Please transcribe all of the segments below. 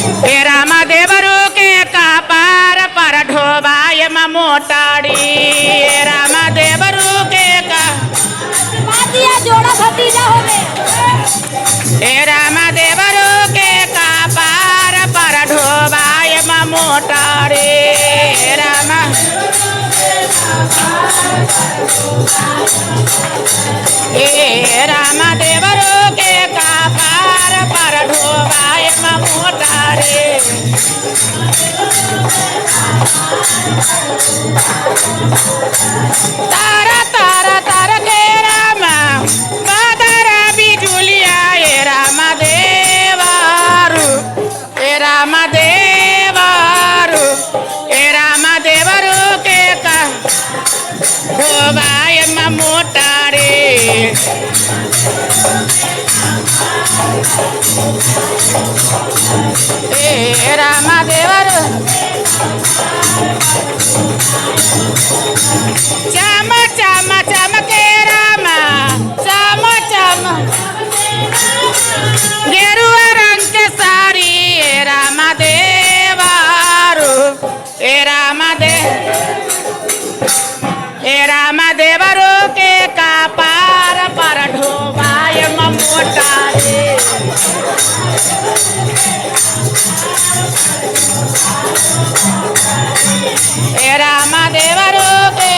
हे रामा देवरू के कपार पर ढोबाय मोटाड़ी हे रामा देवरू के जोड़ा भतीजा होवे हे रामा देवरू के कपार पर ढोबाय मोटाड़ी हे रामा हे रामा देवरू के कपार पर ढोबाय मोटाड़ी तारा तारा तारा के रामा बादरा बिजुलिया हे रामा देवारू हे रामा देवारू हे रामा देवरू के ढोबाय मोटाड़ी हे रामा देवरू चम चम चम के रामा चम चम गेरुआ रंग के साड़ी हे रामा देवारू हे रामा देवरू के कपार पर ढोबाय मोटाड़ी हे रामा देवरू के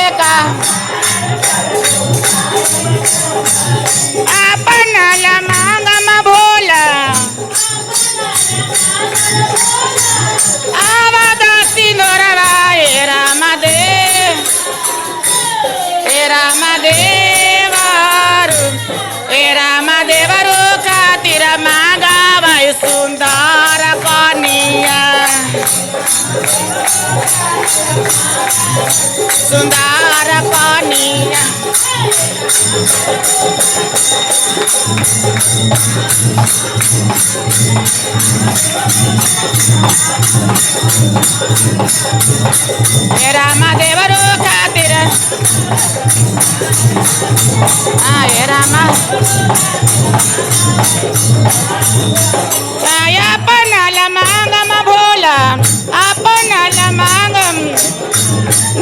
अपन लमांगम भोला आवादासी नोरवा हे रामा देवरू हे रामा देवरू खातिर मांगावै सुंदर कनिया सुंदर कनिया हे रामा देवरू खातिर हे रामा अपन लमांगम भोला अपन लमांगम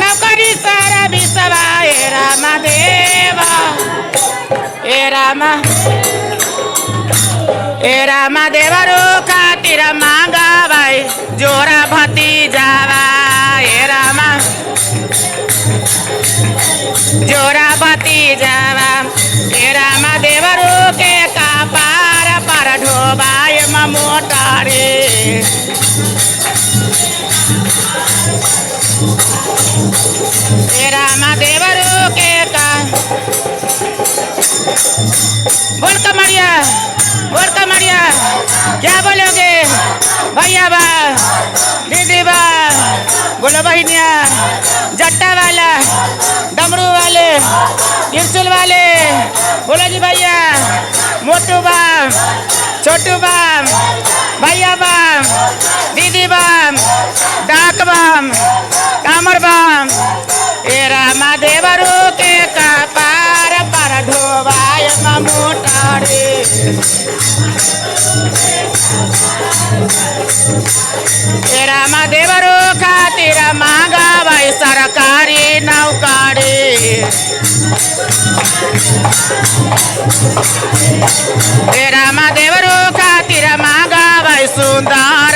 नौकरी सारा बिसवा हे रामा देवा हे रामा देवरू खातिर मांगावै जोरा भतीजावा हे रामा जोरा भतीजावा हे रामा देवरू के कपार पर ढोबाय मोटाड़ी हे रामा देवरू के बोल कमरिया क्या बोलोगे भैया बा दीदी बा बोलो बहनिया जट्टा वाला डमरू वाले त्रिशूल वाले बोलो जी भैया मोटू बाम छोटू बाम भैया बाम दीदी बाम डाक बाम कामर बाम हे रामा देवरू के कपार पर ढोबाय मोटाड़ी हे रामा देवरू खातिर मांगावै सरकारी नौकरी हे रामा देवरू खातिर मांगावै सुंदर